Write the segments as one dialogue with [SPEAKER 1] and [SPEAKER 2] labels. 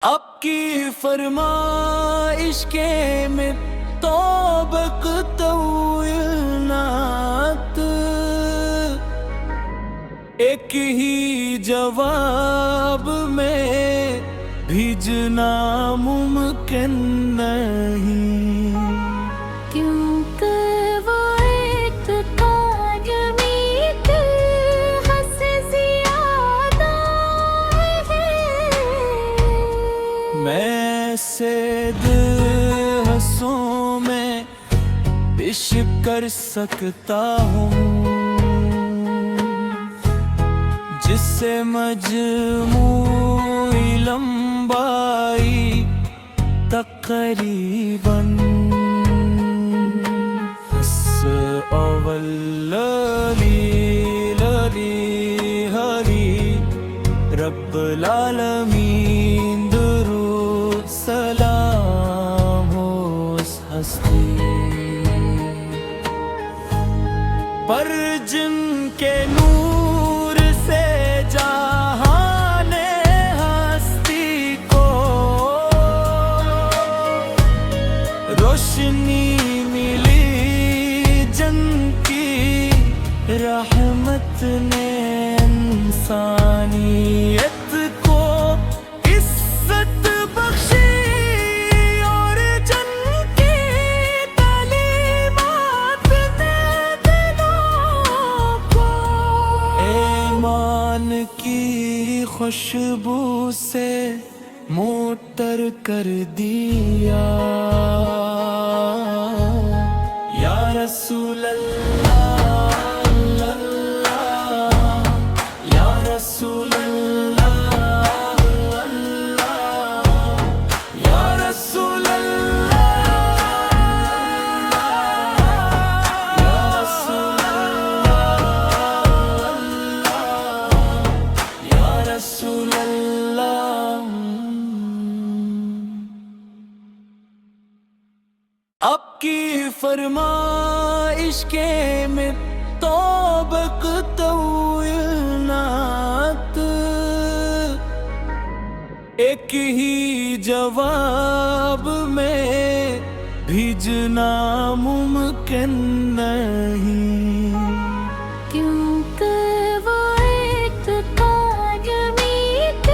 [SPEAKER 1] اب کی فرمائش کے میں توبق طویل نعت، ایک ہی جواب میں بھیجنا ممکن نہیں،
[SPEAKER 2] کیونکہ وہ ایک تعمیت حد سے زیادہ ہے۔
[SPEAKER 1] میں سید حسوں میں پیش کر سکتا ہوں جس سے مجموعی لمبائی تقریباً اول علی ہری رب العالمین، درود سلام ہو اس ہستی پر جن کے نور سے جہان ہستی کو روشنی ملی، جن کی رحمت نے انسانیت کو عزت بخشی، اور جن کی تعلیمات نے دلوں کو ایمان کی خوشبو سے معطر کر دیا۔ یا رسول اللہ، یا رسول اللہ، یا رسول اللہ، یا رسول اللہ، یا رسول اللہ۔ اب کی فرمائش کے میں توبق طویل نعت، ایک ہی جواب میں بھیجنا ممکن نہیں،
[SPEAKER 2] کیونکہ وہ ایک تعمیت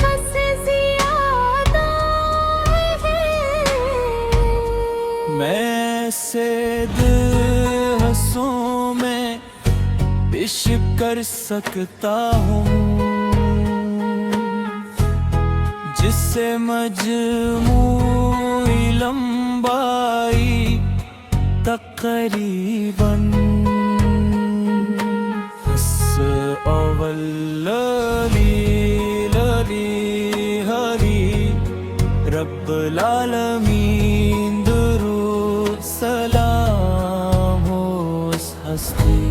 [SPEAKER 2] حد سے زیادہ ہے۔
[SPEAKER 1] میں سید حسوں میں پیش کر سکتا ہوں جس سے مجموعی لمبائی تقریباً اول علی ہری رب العالمین، درود سلام ہو اس ہستی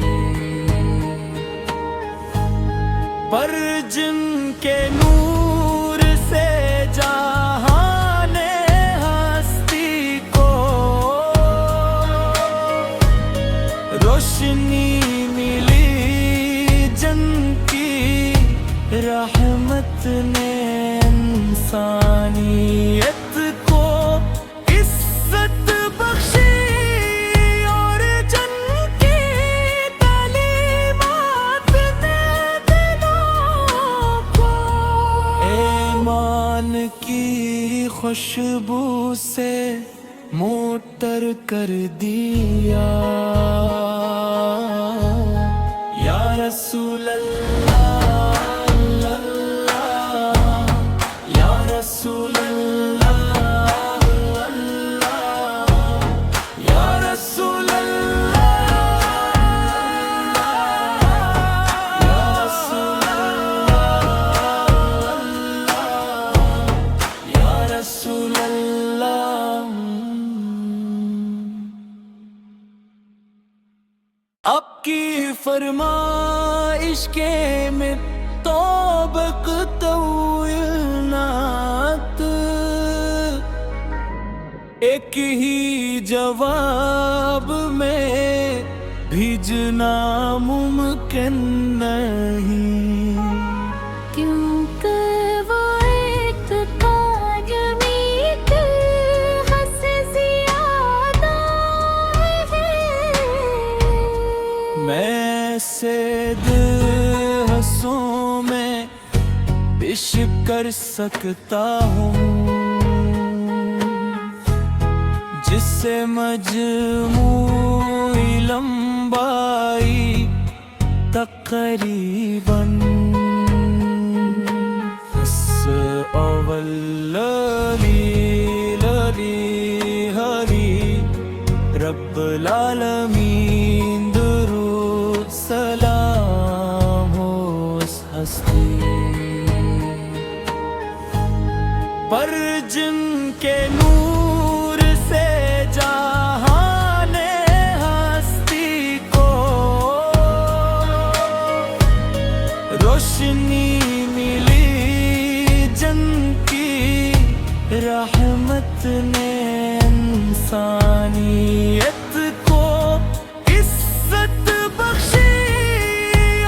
[SPEAKER 1] پر جن کے نور سے جہان ہستی کو روشنی ملی، جن کی رحمت نے انسانیت کو عزت بخشی، اور جن کی تعلیمات نے دلوں کو ایمان کی خوشبو سے معطر کر دیا۔ یا رسول اللہ، یا رسول اللہ، یا رسول اللہ، یا رسول اللہ، یا رسول اللہ۔ اب کی فرمائش کے میں توبق طویل نعت، ایک ہی جواب میں بھیجنا ممکن نہیں،
[SPEAKER 2] کیونکہ وہ ایک
[SPEAKER 1] عشق کر سکتا ہوں جس سے مجموعی لمبائی تقریباً اول للی ہری رب العالمین درود سلام ہو اس ہستی پر جن کے نور سے جہان ہستی کو روشنی ملی جن کی رحمت نے انسانیت کو عزت بخشی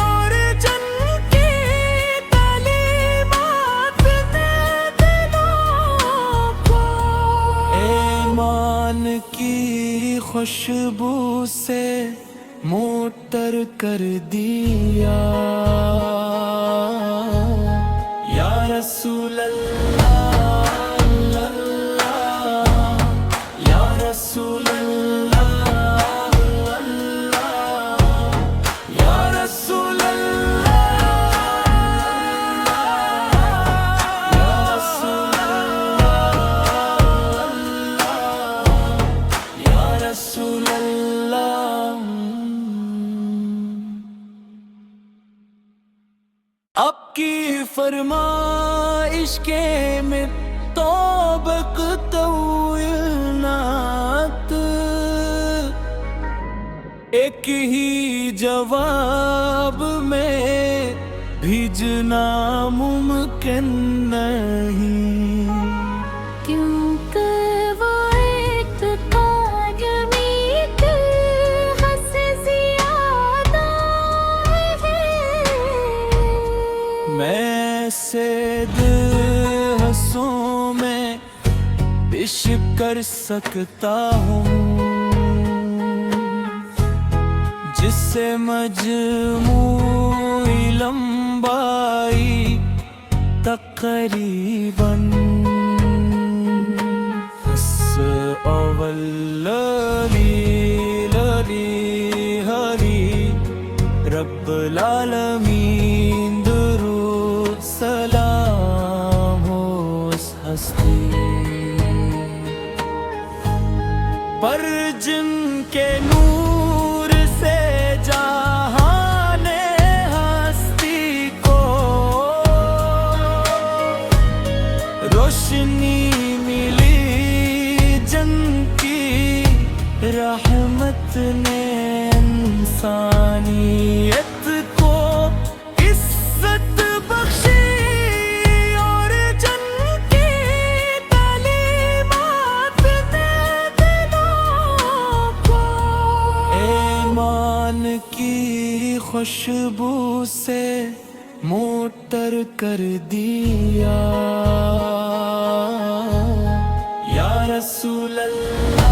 [SPEAKER 1] اور جن کی تعلیمات نے دلوں کو ایمان کی خوشبو سے معطر کر دیا یا رسول اللہ یا رسول اللہ یا رسول اللہ یا رسول اللہ یا رسول اللہ اب کی فرمائش کے میں توبق طویلنات ایک ہی جواب میں بھیجنا ممکن نہیں
[SPEAKER 2] کیونکہ وہ ایک قائمیت حس زیادہ ہے
[SPEAKER 1] میں سید حسوں میں عشق کر سکتا ہوں جس سے مجموعی لمبائی تقریباً اول للی ہری رب العالمین درود سلام ہو اس ہستی پر جن کے نور سے جہان ہستی کو روشنی ملی جن کی رحمت نے انسانیت کو عزت بخشی اور جن کی تعلیمات نے دلوں کو ایمان کی خوشبو سے معطر کر دیا یا رسول اللہ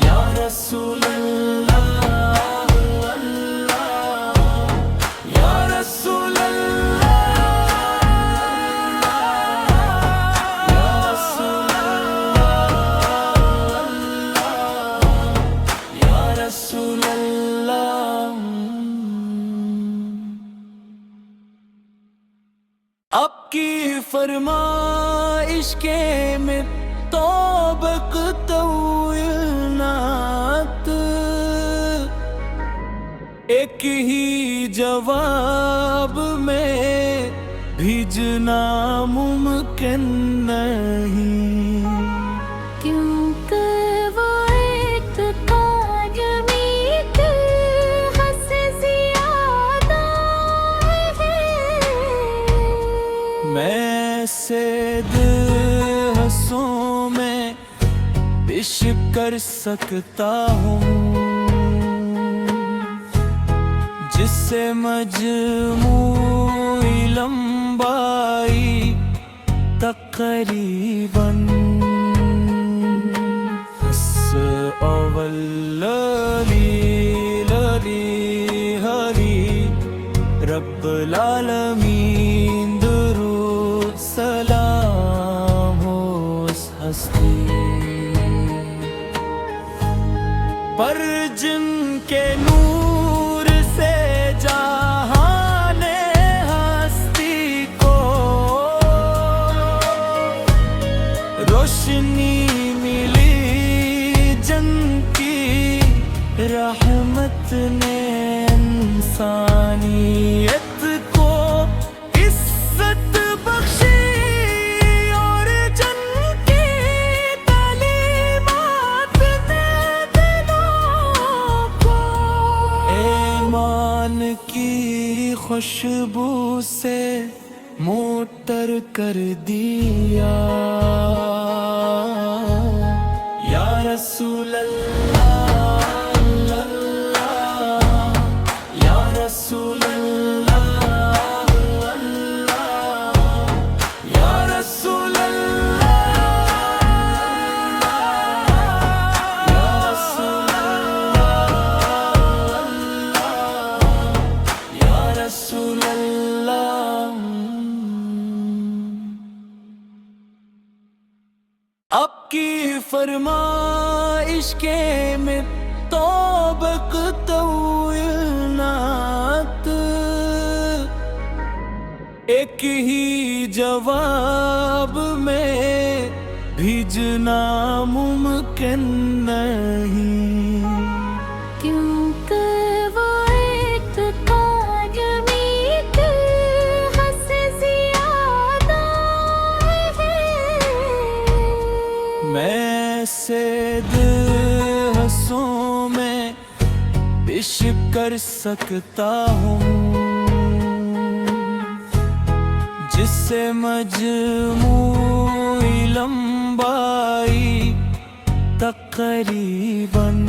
[SPEAKER 1] یا رسول اللہ یا رسول اللہ یا رسول اللہ یا رسول اللہ اب کی فرمائش کے میں توبق طویلنات ایک ہی جواب میں بھیجنا ممکن نہیں
[SPEAKER 2] کیونکہ وہ ایک قائمیت حس زیادہ ہے
[SPEAKER 1] میں سید حسوں میں عشق کر سکتا ہوں جس سے مجموعی لمبائی تقریباً اول للی ہری رب العالمین درود سلام ہو اس ہستی پر جن کے نور سے جہان ہستی کو روشنی ملی جن کی رحمت نے انسانیت کو عزت بخشی اور جن کی تعلیمات نے دلوں کو ایمان کی خوشبو سے معطر کر دیا یا رسول اللہ یا رسول اللہ یا رسول اللہ یا رسول اللہ یا رسول اللہ اب کی فرمائش کے میں توبق نعت ایک ہی جواب میں بھیجنا ممکن نہیں
[SPEAKER 2] کیونکہ وہ ایک تاجمیت حس زیادہ ہے
[SPEAKER 1] میں سے دل ہنسوں میں عشق کر سکتا ہوں جس سے مجموعی لمبائی تقریباً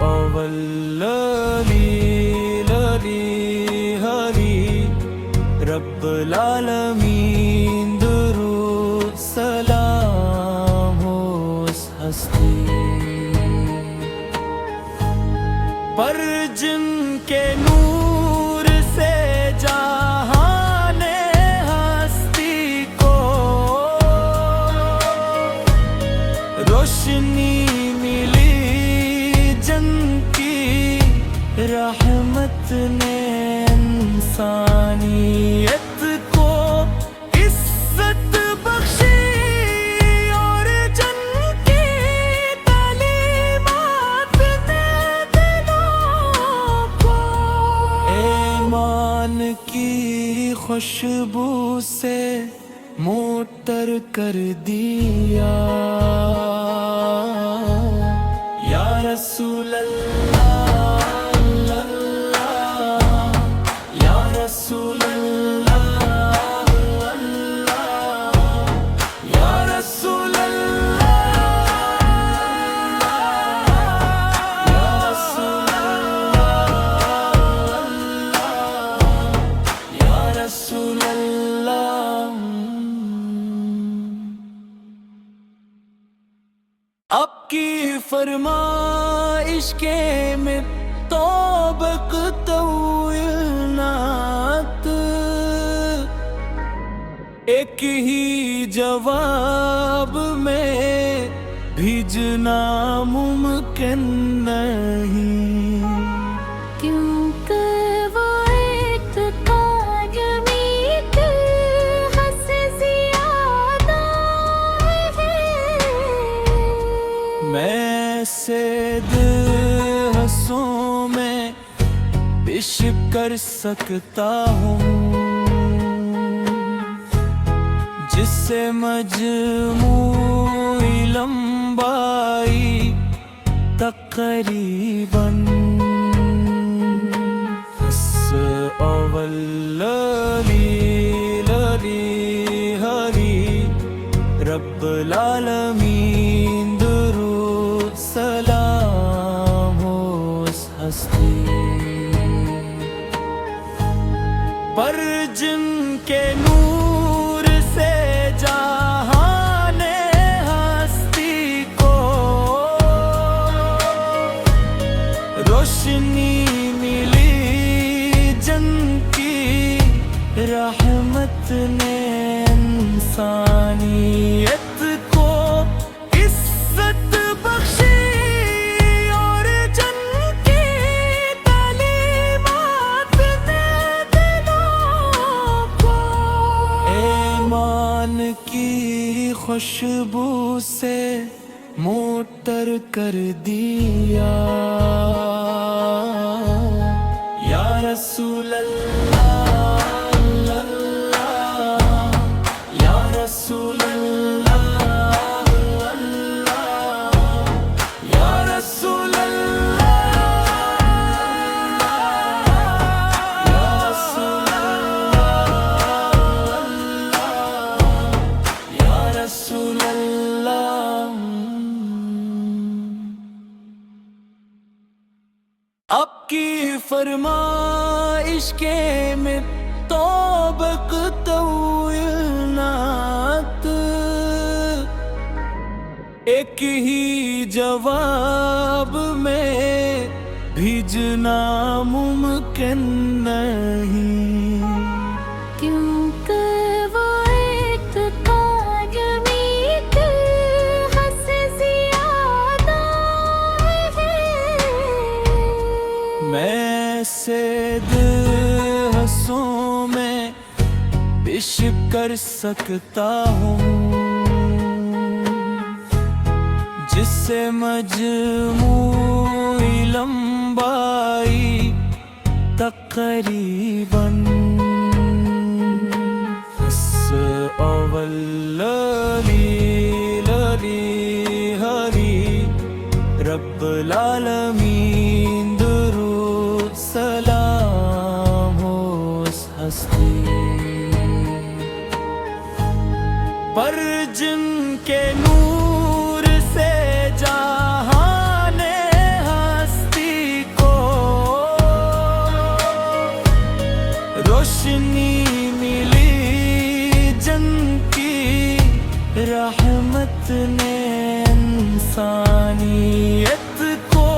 [SPEAKER 1] اول ہری رب العالمین درود سلام ہو اس ہستی پر جن کے نور سے جہان ہستی کو روشنی ملی جن کی رحمت نے انسانیت کو عزت بخشی اور جن کی تعلیمات نے دلوں کو ایمان کی خوشبو سے معطر کر دیا یا رسول اللہ یا رسول اللہ یا رسول اللہ یا رسول اللہ یا رسول اللہ اب کی فرمائش کے میں توبق نعت ایک ہی جواب میں بھیجنا ممکن نہیں
[SPEAKER 2] کیونکہ وہ ایک تاجمیت حس زیادہ ہے
[SPEAKER 1] میں سے دل ہنسوں میں عشق کر سکتا ہوں جس سے مجموعی لمبائی تقریباً اول ہری رب العالمین درود سلام ہو اس ہستی پر جن کے نور سے جہان ہستی کو روشنی روشنی ملی جنگ کی، رحمت نے انسانیت کو عزت بخشی، اور جنگ کی تعلیمات نے دلوں کو ایمان کی خوشبو سے معطر کر دیا۔ یا رسول اللہ، یا رسول اللہ، یا رسول اللہ، یا رسول اللہ، یا رسول اللہ۔ اب کی فرمائش کے میں توبق طویلنات، ایک ہی جواب میں بھیجنا ممکن نہیں،
[SPEAKER 2] کیونکہ وہ ایک تاجمیت حس زیادہ ہے۔
[SPEAKER 1] میں سید حسوں میں بشپ کر سکتا ہوں، جس سے مجموعی لمبائی تقریباً اول للی ہری رب العالمین، درود سلام ہو اس ہستی پر جن کے نور سے جہان ہستی کو روشنی ملی جنگ کی، رحمت نے انسانیت کو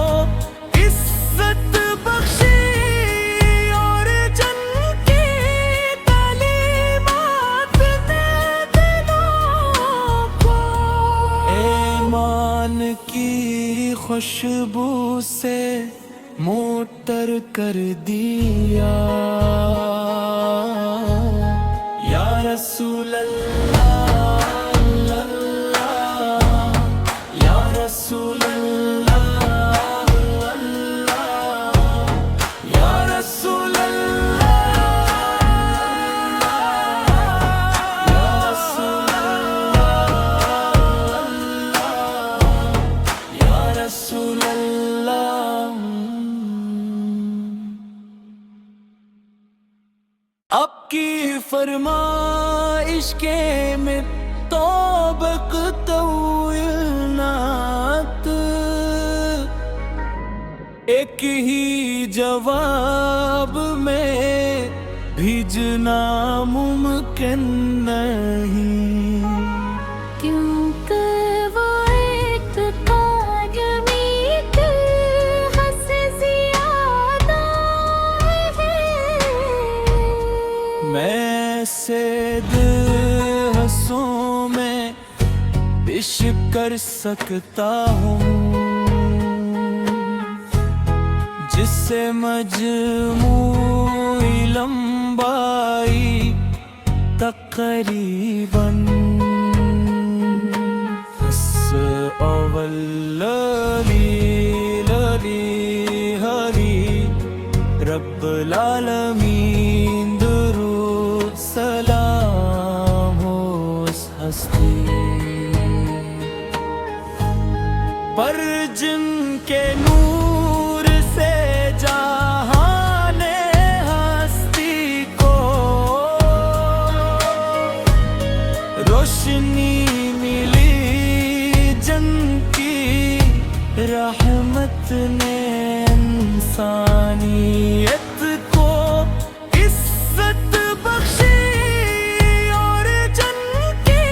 [SPEAKER 1] عزت بخشی، اور جنگ کی تعلیمات نے دلوں کو ایمان کی خوشبو سے معطر کر دیا۔ یا رسول اللہ، یا رسول اللہ، یا رسول اللہ، یا رسول اللہ، یا رسول اللہ۔ اب کی فرمائش کے میں توبق طویلنات، ایک ہی جواب میں بھیجنا ممکن نہیں،
[SPEAKER 2] کیونکہ وہ ایک تاجمیت حس زیادہ ہے۔
[SPEAKER 1] میں سید حسوں میں بشپ کر سکتا ہوں، جس سے مجموعی لمبائی تقریباً اول للی ہری رب العالمین، درود سلام ہو اس ہستی پر جن کے نور سے جہان ہستی کو روشنی ملی جنگ کی، رحمت نے انسانیت کو عزت بخشی، اور جنگ کی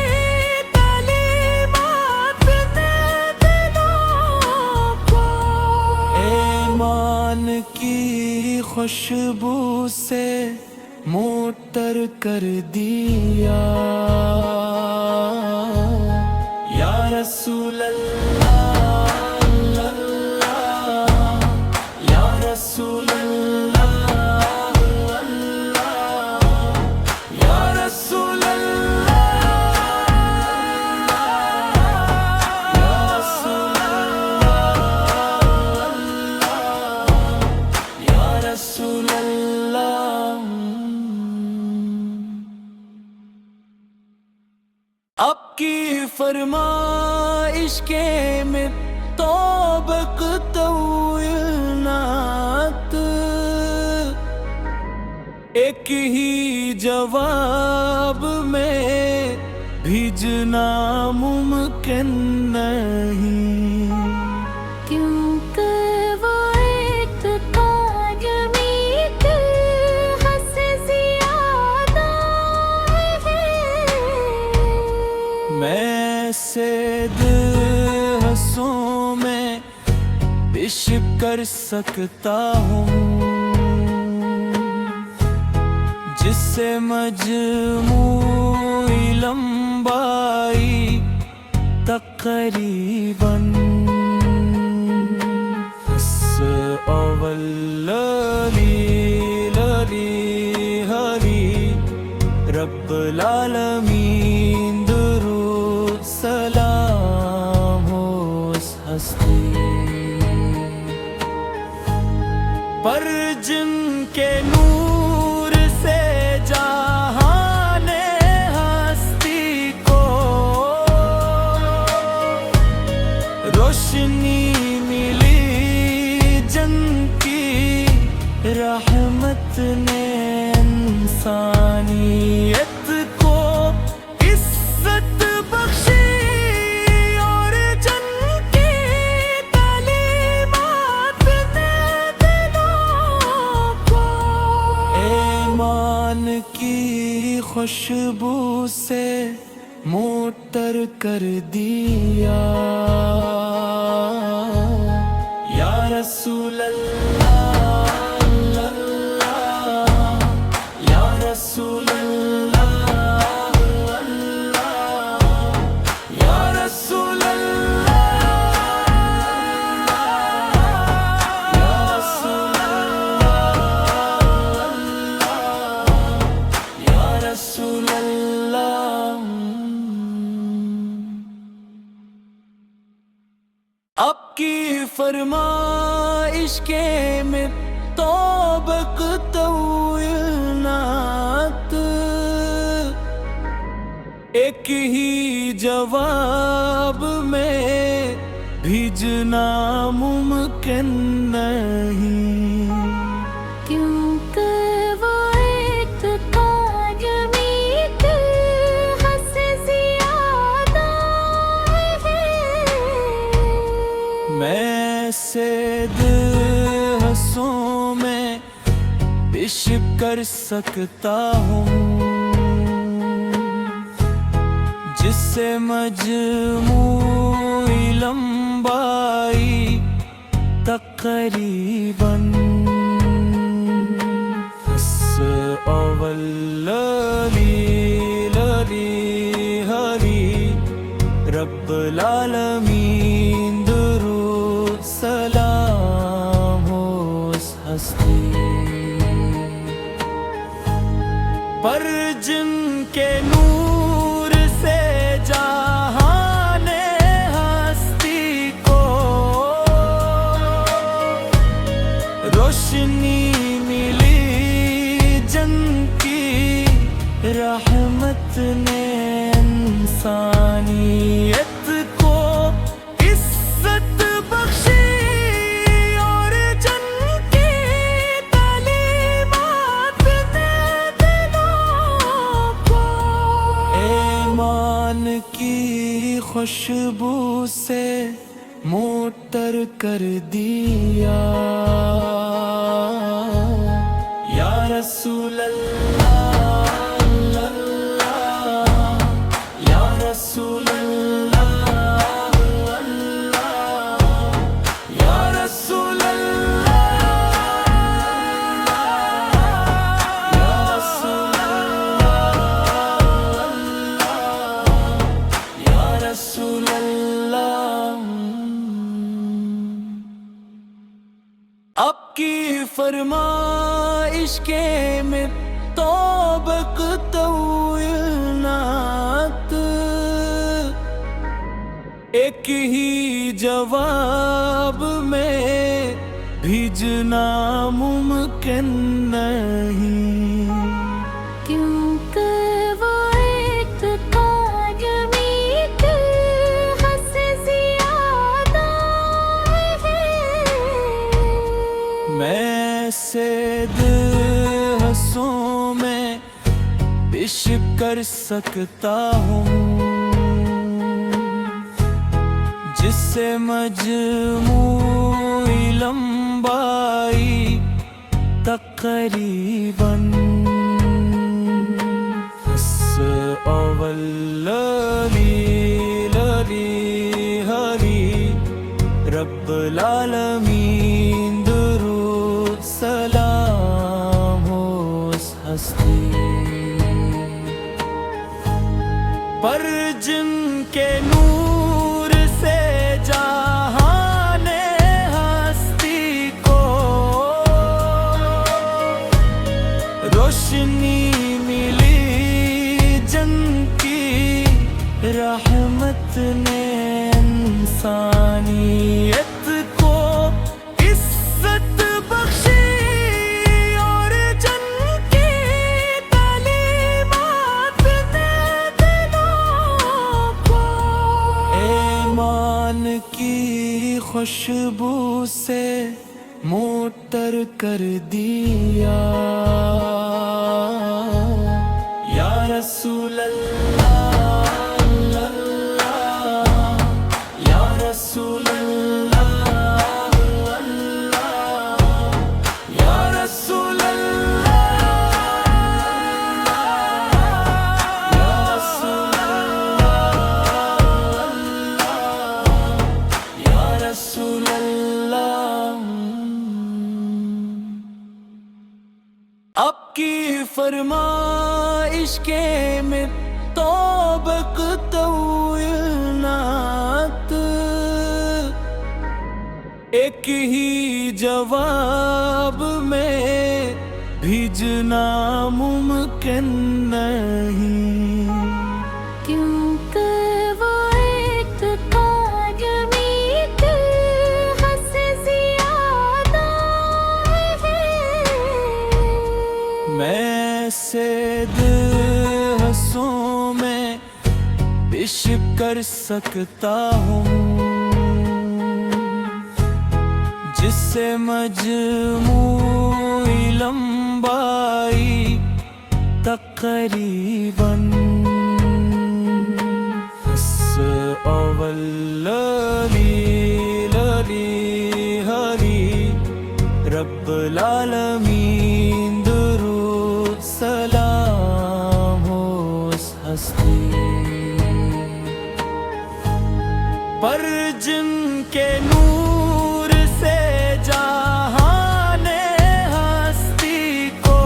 [SPEAKER 1] تعلیمات نے دلوں کو ایمان ایمان کی خوشبو سے معطر کر دیا یا رسول اللہ یا رسول اللہ یا رسول رسول اللہ اب کی فرمائش کے میں توبق طویل نعت ایک ہی جواب میں بھیجنا ممکن نہیں
[SPEAKER 2] کیونکہ وہ ایک تاجمیت حس زیادہ ہے
[SPEAKER 1] میں سید حسوں میں بشپ کر سکتا ہوں جس سے مجموعی لمبائی تقریباً اول للی ہری رب العالمین درود سلام ہو اس ہستی پر جن کے نور سے جہان ہستی کو روشنی رحمت نے انسانیت کو عزت بخشی اور جن کی تعلیمات نے دلوں کو ایمان کی خوشبو سے معطر کر دیا یا رسول اللہ رسول اللہ یا رسول اللہ یا رسول اللہ یا رسول اللہ اب کی فرمائش کے میں توبق طویل نعت ایک ہی جواب میں بھیجنا ممکن نہیں
[SPEAKER 2] کیونکہ وہ ایک تاجمیت حس زیادہ ہے
[SPEAKER 1] میں سید حسوں میں بشپ کر سکتا ہوں جس سے مجموعی لمبائی تقریباً اول للی ہری رب العالمین درود سلام ہو اس ہستی پر جن کے نور سے جہان ہستی کو روشنی ملی جن کی رحمت نے انسانیت کو عزت بخشی اور جن کی تعلیمات نے دلوں کو ایمان کی خوشبو سے معطر کر دیا یا رسول اللہ یا رسول اللہ یا رسول اللہ فرمائش کے میں توبق طویل نعت ایک ہی جواب میں بھیجنا ممکن نہیں
[SPEAKER 2] کیونکہ وہ ایک تاجمیت حس زیادہ ہے
[SPEAKER 1] میں سید حسوں میں پیش کر سکتا ہوں جس سے مجموعی لمبائی تقریباً حس اول للی ہری رب العالمین درود سلام ہو اس ہستی پر جن کے نور سے جہان ہستی کو روشنی ملی جن کی رحمت نے انسانیت کو عزت بخشی اور جن کی تعلیمات نے دلوں کو ایمان کی خوشبو سے معطر کر دیا یا رسول اللہ یا رسول اللہ یا رسول اللہ یا رسول اللہ یا رسول اللہ آپ کی فرمائش کے میں توبق طویل نعت ایک ہی جواب میں بھیجنا ممکن نہیں
[SPEAKER 2] کیونکہ وہ ایک تاجمیت حس زیادہ ہے
[SPEAKER 1] میں سید حسوں میں پیش کر سکتا ہوں جس سے مجموعی لمبائی تقریباً حس اول للی ہری رب العالمین درود سلام ہو اس ہستی پر جن کے نور سے جہان ہستی کو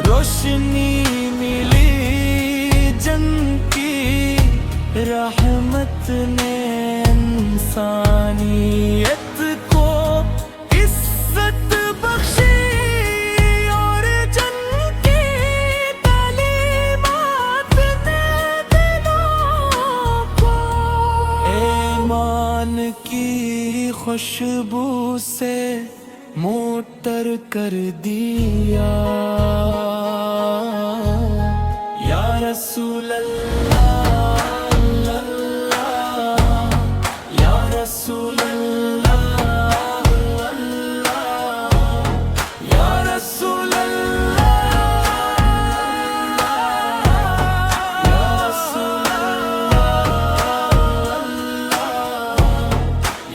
[SPEAKER 1] روشنی ملی جن کی رحمت نے انسانیت کو عزت بخشی اور جن کی تعلیمات نے دلوں کو ایمان کی خوشبو سے معطر کر دیا یا رسول اللہ یا رسول اللہ یا رسول اللہ یا رسول اللہ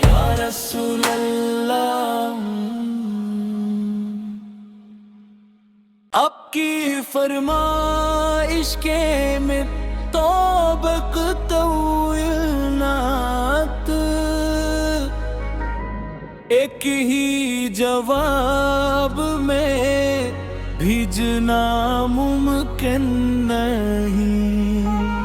[SPEAKER 1] یا رسول اللہ آپ کی فرمائش کے میں توبق طویل نعت ایک ہی جواب میں بھیجنا ممکن نہیں